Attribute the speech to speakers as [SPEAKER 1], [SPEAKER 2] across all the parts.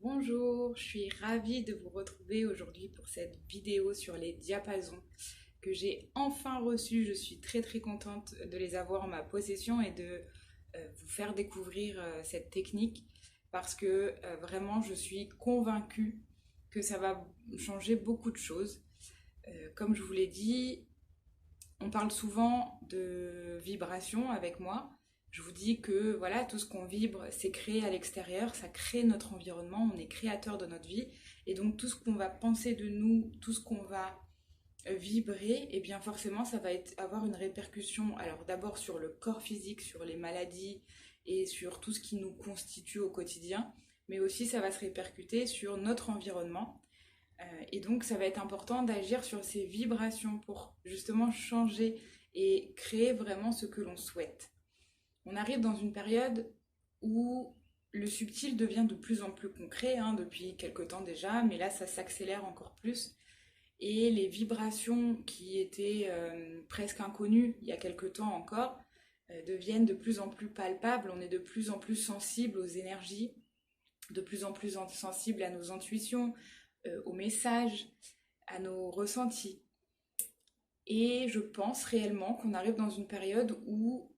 [SPEAKER 1] Bonjour, je suis ravie de vous retrouver aujourd'hui pour cette vidéo sur les diapasons que j'ai enfin reçus. Je suis très contente de les avoir en ma possession et de vous faire découvrir cette technique parce que vraiment je suis convaincue que ça va changer beaucoup de choses. Comme je vous l'ai dit, on parle souvent de vibration avec moi. Je vous dis que voilà, tout ce qu'on vibre, c'est créé à l'extérieur, ça crée notre environnement, on est créateur de notre vie. Et donc tout ce qu'on va penser de nous, tout ce qu'on va vibrer, et bien forcément ça va avoir une répercussion, alors d'abord sur le corps physique, sur les maladies et sur tout ce qui nous constitue au quotidien, mais aussi ça va se répercuter sur notre environnement. Et donc, ça va être important d'agir sur ces vibrations pour justement changer et créer vraiment ce que l'on souhaite. On arrive dans une période où le subtil devient de plus en plus concret, hein, depuis quelque temps déjà, mais là, ça s'accélère encore plus. Et les vibrations qui étaient presque inconnues il y a quelque temps encore deviennent de plus en plus palpables. On est de plus en plus sensible aux énergies, de plus en plus sensible à nos intuitions, aux messages, à nos ressentis. Et je pense réellement qu'on arrive dans une période où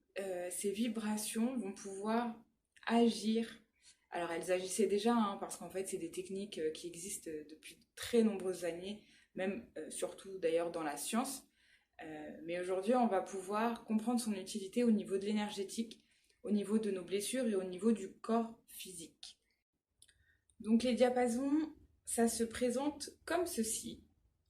[SPEAKER 1] ces vibrations vont pouvoir agir. Alors elles agissaient déjà, hein, parce qu'en fait c'est des techniques qui existent depuis de très nombreuses années, même surtout d'ailleurs dans la science. Mais aujourd'hui on va pouvoir comprendre son utilité au niveau de l'énergétique, au niveau de nos blessures et au niveau du corps physique. Donc les diapasons, ça se présente comme ceci.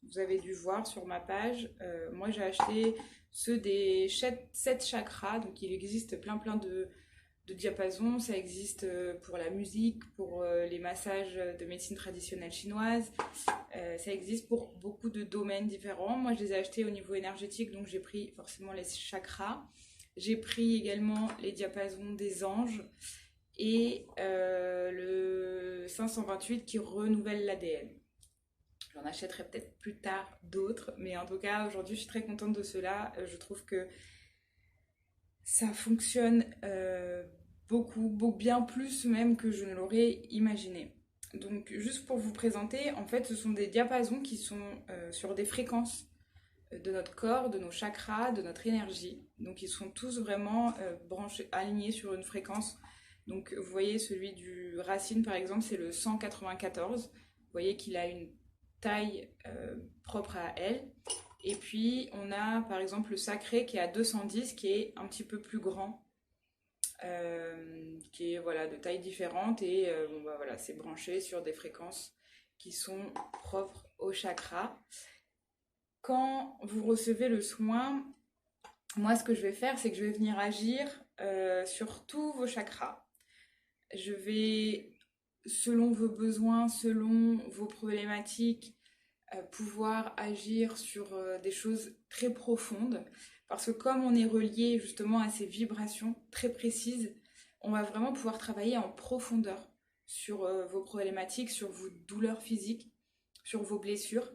[SPEAKER 1] Vous avez dû voir sur ma page, moi j'ai acheté ceux des 7 chakras, donc il existe plein de diapasons, ça existe pour la musique, pour les massages de médecine traditionnelle chinoise, ça existe pour beaucoup de domaines différents. Moi je les ai achetés au niveau énergétique, donc j'ai pris forcément les chakras. J'ai pris également les diapasons des anges et le 528 qui renouvelle l'ADN. J'en achèterai peut-être plus tard d'autres, mais en tout cas aujourd'hui je suis très contente de cela. Je trouve que ça fonctionne bien plus même que je ne l'aurais imaginé. Donc juste pour vous présenter, en fait ce sont des diapasons qui sont sur des fréquences de notre corps, de nos chakras, de notre énergie. Donc ils sont tous vraiment branchés, alignés sur une fréquence. Donc vous voyez celui du racine par exemple, c'est le 194. Vous voyez qu'il a une taille propre à elle. Et puis on a par exemple le sacré qui est à 210, qui est un petit peu plus grand, qui est voilà, de taille différente. Et bon, bah, voilà, c'est branché sur des fréquences qui sont propres au chakra. Quand vous recevez le soin, moi ce que je vais faire, c'est que je vais venir agir sur tous vos chakras. Je vais, selon vos besoins, selon vos problématiques, pouvoir agir sur des choses très profondes. Parce que comme on est relié justement à ces vibrations très précises, on va vraiment pouvoir travailler en profondeur sur vos problématiques, sur vos douleurs physiques, sur vos blessures.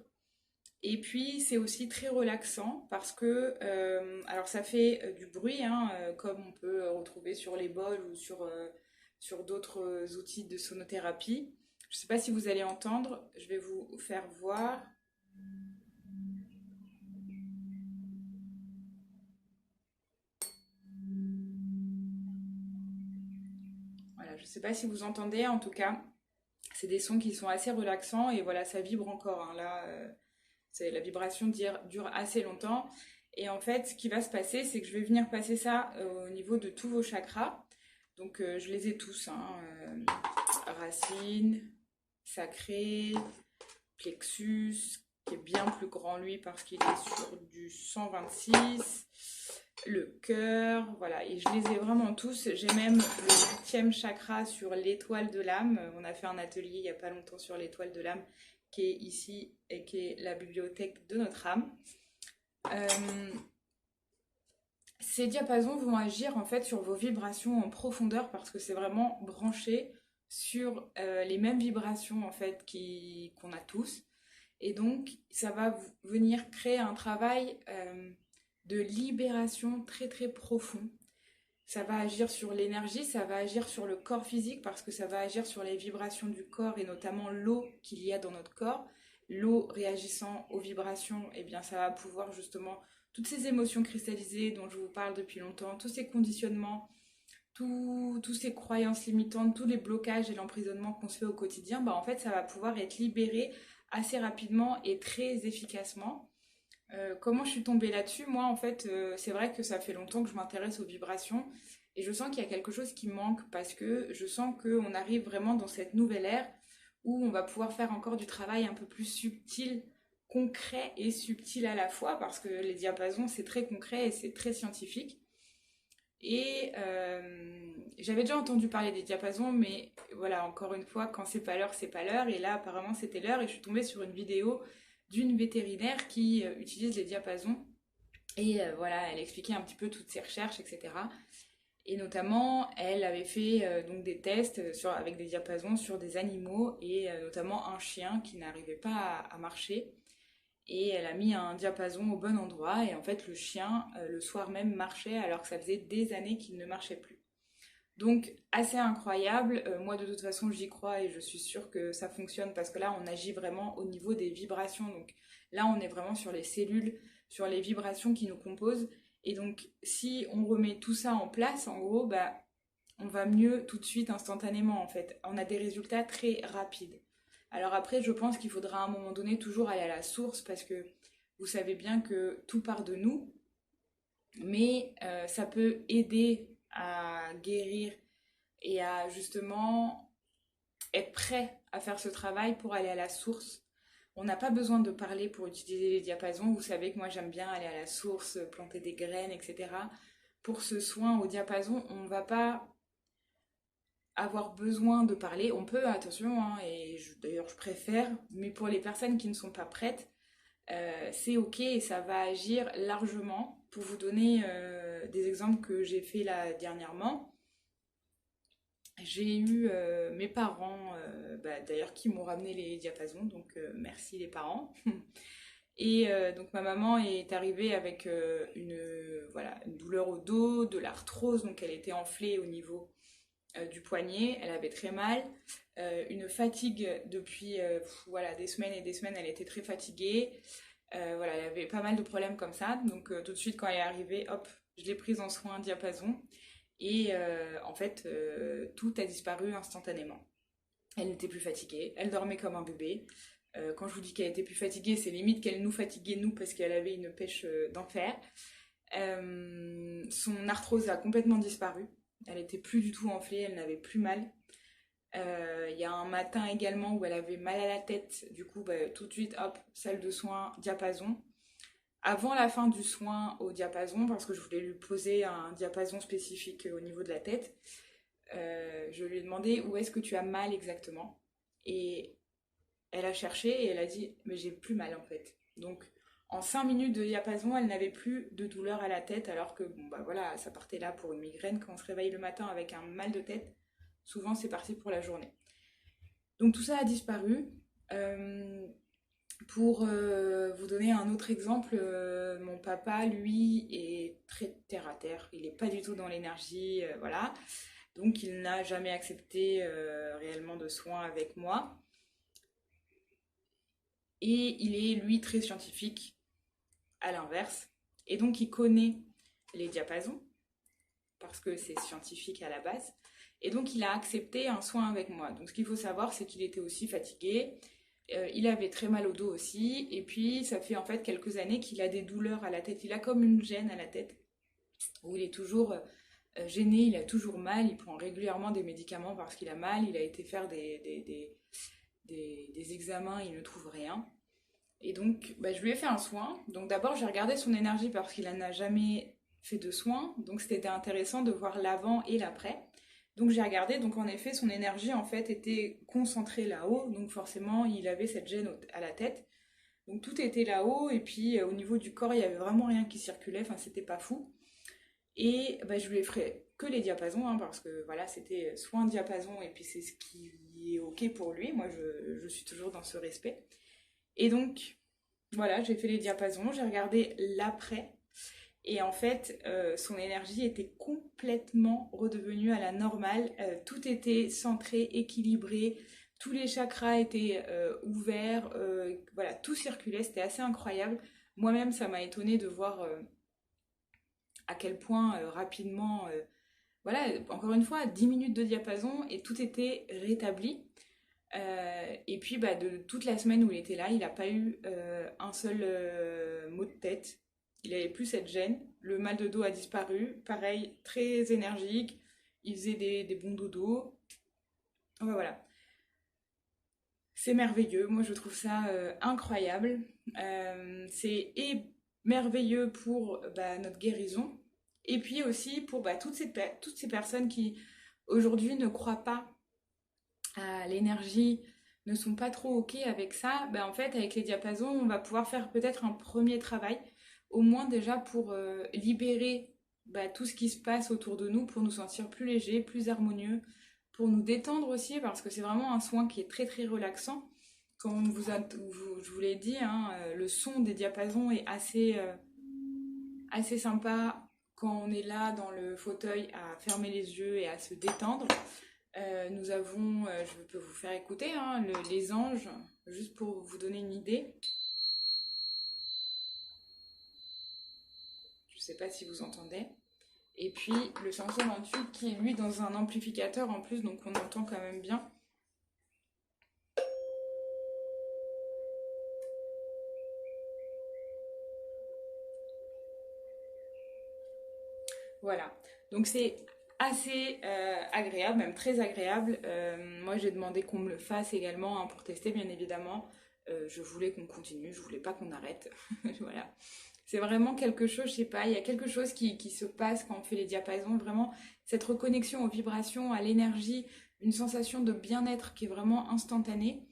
[SPEAKER 1] Et puis c'est aussi très relaxant parce que, alors ça fait du bruit, hein, comme on peut retrouver sur les bols ou sur d'autres outils de sonothérapie. Je ne sais pas si vous allez entendre, je vais vous faire voir. Voilà, je ne sais pas si vous entendez, en tout cas, c'est des sons qui sont assez relaxants et voilà, ça vibre encore, hein, là, la vibration dure assez longtemps. Et en fait, ce qui va se passer, c'est que je vais venir passer ça au niveau de tous vos chakras. Donc, je les ai tous, hein, racine, sacré, plexus, qui est bien plus grand lui parce qu'il est sur du 126, le cœur, voilà, et je les ai vraiment tous. J'ai même le 8e chakra sur l'étoile de l'âme. On a fait un atelier il n'y a pas longtemps sur l'étoile de l'âme qui est ici et qui est la bibliothèque de notre âme. Ces diapasons vont agir en fait sur vos vibrations en profondeur parce que c'est vraiment branché sur les mêmes vibrations en fait qu'on a tous. Et donc ça va venir créer un travail de libération très profond. Ça va agir sur l'énergie, ça va agir sur le corps physique parce que ça va agir sur les vibrations du corps et notamment l'eau qu'il y a dans notre corps. L'eau réagissant aux vibrations, eh bien ça va pouvoir justement toutes ces émotions cristallisées dont je vous parle depuis longtemps, tous ces conditionnements, tous ces croyances limitantes, tous les blocages et l'emprisonnement qu'on se fait au quotidien, bah en fait ça va pouvoir être libéré assez rapidement et très efficacement. Comment je suis tombée là-dessus? Moi, en fait, c'est vrai que ça fait longtemps que je m'intéresse aux vibrations et je sens qu'il y a quelque chose qui manque parce que je sens qu'on arrive vraiment dans cette nouvelle ère où on va pouvoir faire encore du travail un peu plus subtil, concret et subtil à la fois parce que les diapasons, c'est très concret et c'est très scientifique. Et j'avais déjà entendu parler des diapasons, mais voilà, encore une fois, quand c'est pas l'heure, c'est pas l'heure. Et là, apparemment, c'était l'heure. Et je suis tombée sur une vidéo d'une vétérinaire qui utilise les diapasons. Et voilà, elle expliquait un petit peu toutes ses recherches, etc. Et notamment, elle avait fait donc des tests avec des diapasons sur des animaux, et notamment un chien qui n'arrivait pas à marcher. Et elle a mis un diapason au bon endroit et en fait le chien le soir même marchait alors que ça faisait des années qu'il ne marchait plus. Donc assez incroyable, moi de toute façon j'y crois et je suis sûre que ça fonctionne parce que là on agit vraiment au niveau des vibrations. Donc là on est vraiment sur les cellules, sur les vibrations qui nous composent. Et donc si on remet tout ça en place, en gros, bah, on va mieux tout de suite instantanément en fait. On a des résultats très rapides. Alors après, je pense qu'il faudra à un moment donné toujours aller à la source parce que vous savez bien que tout part de nous, mais ça peut aider à guérir et à justement être prêt à faire ce travail pour aller à la source. On n'a pas besoin de parler pour utiliser les diapasons. Vous savez que moi j'aime bien aller à la source, planter des graines, etc. Pour ce soin au diapason, on ne va pas avoir besoin de parler. On peut, attention, hein, et d'ailleurs je préfère, mais pour les personnes qui ne sont pas prêtes, c'est ok et ça va agir largement. Pour vous donner des exemples que j'ai fait là dernièrement, j'ai eu mes parents, bah, d'ailleurs qui m'ont ramené les diapasons, donc merci les parents. Et donc ma maman est arrivée avec voilà, une douleur au dos, de l'arthrose, donc elle était enflée au niveau du poignet, elle avait très mal, une fatigue depuis voilà, des semaines et des semaines, elle était très fatiguée. Voilà, elle avait pas mal de problèmes comme ça, donc tout de suite quand elle est arrivée, hop, je l'ai prise en soin diapason et en fait tout a disparu instantanément. Elle n'était plus fatiguée, elle dormait comme un bébé. Quand je vous dis qu'elle était plus fatiguée, c'est limite qu'elle nous fatiguait nous parce qu'elle avait une pêche d'enfer. Son arthrose a complètement disparu. Elle était plus du tout enflée, elle n'avait plus mal. Il y a un matin également où elle avait mal à la tête, du coup bah, tout de suite, hop, salle de soins, diapason. Avant la fin du soin au diapason, parce que je voulais lui poser un diapason spécifique au niveau de la tête, je lui ai demandé où est-ce que tu as mal exactement. Et elle a cherché et elle a dit, mais j'ai plus mal en fait. Donc en 5 minutes de diapason, elle n'avait plus de douleur à la tête, alors que bon bah voilà, ça partait là pour une migraine. Quand on se réveille le matin avec un mal de tête, souvent c'est parti pour la journée. Donc tout ça a disparu. Euh, pour vous donner un autre exemple, mon papa, lui, est très terre à terre. Il n'est pas du tout dans l'énergie, voilà. Donc il n'a jamais accepté réellement de soins avec moi. Et il est, lui, très scientifique, à l'inverse. Et donc il connaît les diapasons, parce que c'est scientifique à la base. Et donc il a accepté un soin avec moi. Donc ce qu'il faut savoir, c'est qu'il était aussi fatigué. Il avait très mal au dos aussi. Et puis ça fait en fait quelques années qu'il a des douleurs à la tête. Il a comme une gêne à la tête, où il est toujours gêné, il a toujours mal. Il prend régulièrement des médicaments parce qu'il a mal. Il a été faire des examens, il ne trouve rien. Et donc, bah, je lui ai fait un soin. Donc d'abord, j'ai regardé son énergie parce qu'il n'a jamais fait de soins. Donc c'était intéressant de voir l'avant et l'après. Donc j'ai regardé, donc en effet, son énergie en fait était concentrée là-haut. Donc forcément, il avait cette gêne à la tête. Donc tout était là-haut. Et puis au niveau du corps, il n'y avait vraiment rien qui circulait. Enfin, c'était pas fou. Et bah, je lui ai fait que les diapasons, hein, parce que voilà, c'était soit un diapason et puis c'est ce qui est ok pour lui. Moi, je suis toujours dans ce respect. Et donc, voilà, j'ai fait les diapasons, j'ai regardé l'après. Et en fait, son énergie était complètement redevenue à la normale. Tout était centré, équilibré. Tous les chakras étaient ouverts. Voilà, tout circulait. C'était assez incroyable. Moi-même, ça m'a étonnée de voir à quel point rapidement, voilà, encore une fois, 10 minutes de diapason et tout était rétabli. Et puis, bah, de toute la semaine où il était là, il n'a pas eu un seul mot de tête. Il avait plus cette gêne. Le mal de dos a disparu. Pareil, très énergique. Il faisait des bons dodos. Enfin, voilà. C'est merveilleux. Moi, je trouve ça incroyable. C'est merveilleux pour bah, notre guérison. Et puis aussi pour bah, toutes ces personnes qui aujourd'hui ne croient pas à l'énergie, ne sont pas trop OK avec ça, ben en fait, avec les diapasons, on va pouvoir faire peut-être un premier travail, au moins déjà pour libérer bah, tout ce qui se passe autour de nous, pour nous sentir plus légers, plus harmonieux, pour nous détendre aussi, parce que c'est vraiment un soin qui est très très relaxant. Comme je vous l'ai dit, hein, le son des diapasons est assez sympa quand on est là dans le fauteuil à fermer les yeux et à se détendre. Nous avons, je peux vous faire écouter, hein, les anges, juste pour vous donner une idée. Je ne sais pas si vous entendez. Et puis le 528 qui est lui dans un amplificateur en plus, donc on entend quand même bien. Voilà, donc c'est assez agréable, même très agréable. Moi j'ai demandé qu'on me le fasse également hein, pour tester bien évidemment. Je voulais qu'on continue, je voulais pas qu'on arrête. Voilà. C'est vraiment quelque chose, je sais pas, il y a quelque chose qui se passe quand on fait les diapasons, vraiment cette reconnexion aux vibrations, à l'énergie, une sensation de bien-être qui est vraiment instantanée.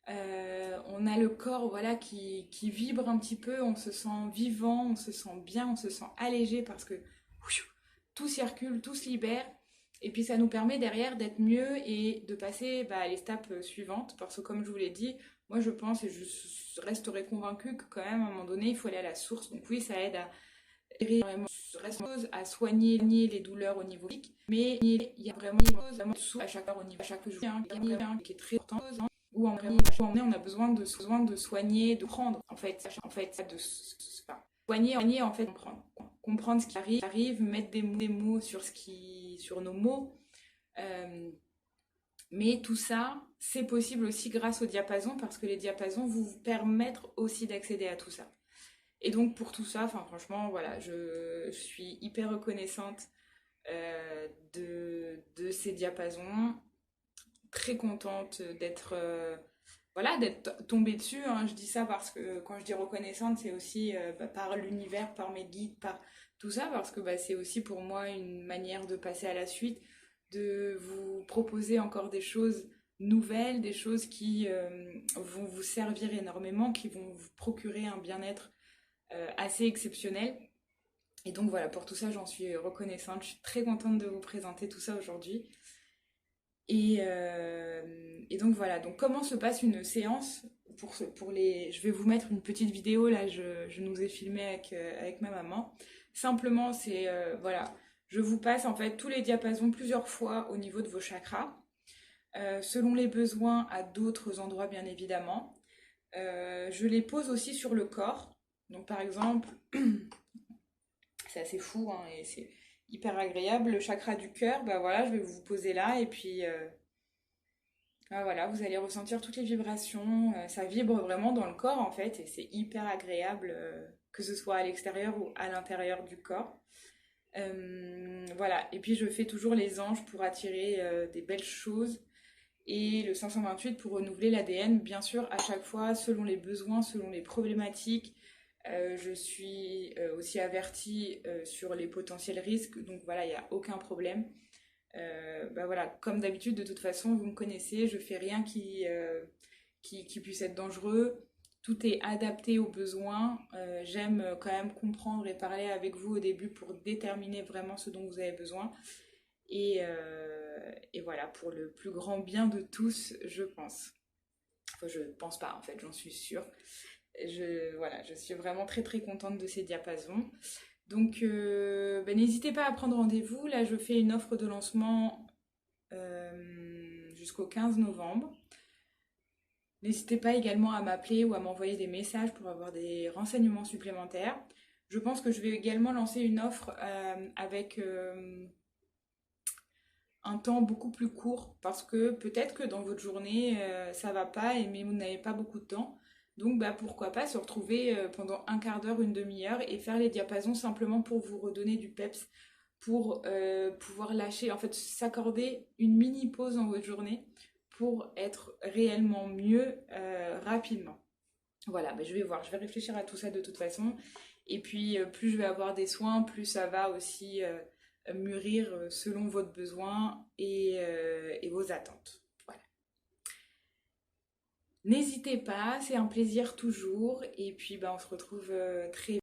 [SPEAKER 1] On a le corps voilà, qui vibre un petit peu, on se sent vivant, on se sent bien, on se sent allégé parce que tout circule, tout se libère. Et puis ça nous permet derrière d'être mieux et de passer bah, à l'étape suivante. Parce que comme je vous l'ai dit, moi je pense et je resterai convaincue que quand même à un moment donné, il faut aller à la source. Donc oui, ça aide à vraiment à soigner les douleurs au niveau physique. Mais il y a vraiment une source à chaque heure, au niveau, à chaque jour, qui est très important. Où on a besoin de soigner, de prendre en fait, de soigner en fait, comprendre ce qui arrive, mettre des mots sur sur nos mots. Euh, mais tout ça, c'est possible aussi grâce au diapason parce que les diapasons vous permettent aussi d'accéder à tout ça. Et donc pour tout ça, enfin franchement, voilà, je suis hyper reconnaissante de ces diapasons, très contente d'être voilà, d'être tombée dessus. Hein. Je dis ça parce que quand je dis reconnaissante, c'est aussi bah, par l'univers, par mes guides, par tout ça, parce que bah, c'est aussi pour moi une manière de passer à la suite, de vous proposer encore des choses nouvelles, des choses qui vont vous servir énormément, qui vont vous procurer un bien-être assez exceptionnel. Et donc voilà, pour tout ça, j'en suis reconnaissante. Je suis très contente de vous présenter tout ça aujourd'hui. Et donc voilà, donc comment se passe une séance pour les... Je vais vous mettre une petite vidéo, là je nous ai filmé avec ma maman. Simplement c'est, voilà, je vous passe en fait tous les diapasons plusieurs fois au niveau de vos chakras, selon les besoins à d'autres endroits bien évidemment. Je les pose aussi sur le corps. Donc par exemple, c'est assez fou hein, et c'est hyper agréable. Le chakra du cœur, bah voilà, je vais vous poser là et puis... ah, voilà, vous allez ressentir toutes les vibrations, ça vibre vraiment dans le corps en fait, et c'est hyper agréable, que ce soit à l'extérieur ou à l'intérieur du corps. Voilà, et puis je fais toujours les anges pour attirer des belles choses, et le 528 pour renouveler l'ADN, bien sûr, à chaque fois, selon les besoins, selon les problématiques. Je suis aussi avertie sur les potentiels risques, donc voilà, il n'y a aucun problème. Bah voilà, comme d'habitude, de toute façon, vous me connaissez, je fais rien qui puisse être dangereux. Tout est adapté aux besoins. J'aime quand même comprendre et parler avec vous au début pour déterminer vraiment ce dont vous avez besoin. Et voilà, pour le plus grand bien de tous, je pense. Enfin, je pense pas, en fait, j'en suis sûre. Voilà, je suis vraiment très très contente de ces diapasons. Donc n'hésitez pas à prendre rendez-vous. Là, je fais une offre de lancement jusqu'au 15 novembre. N'hésitez pas également à m'appeler ou à m'envoyer des messages pour avoir des renseignements supplémentaires. Je pense que je vais également lancer une offre avec un temps beaucoup plus court parce que peut-être que dans votre journée ça va pas mais vous n'avez pas beaucoup de temps. Donc pourquoi pas se retrouver pendant un quart d'heure, une demi-heure et faire les diapasons simplement pour vous redonner du peps, pour pouvoir lâcher, en fait s'accorder une mini pause dans votre journée pour être réellement mieux rapidement. Voilà, je vais voir, je vais réfléchir à tout ça de toute façon. Et puis, plus je vais avoir des soins, plus ça va aussi mûrir selon votre besoin et vos attentes. Voilà. N'hésitez pas, c'est un plaisir toujours. Et puis, on se retrouve très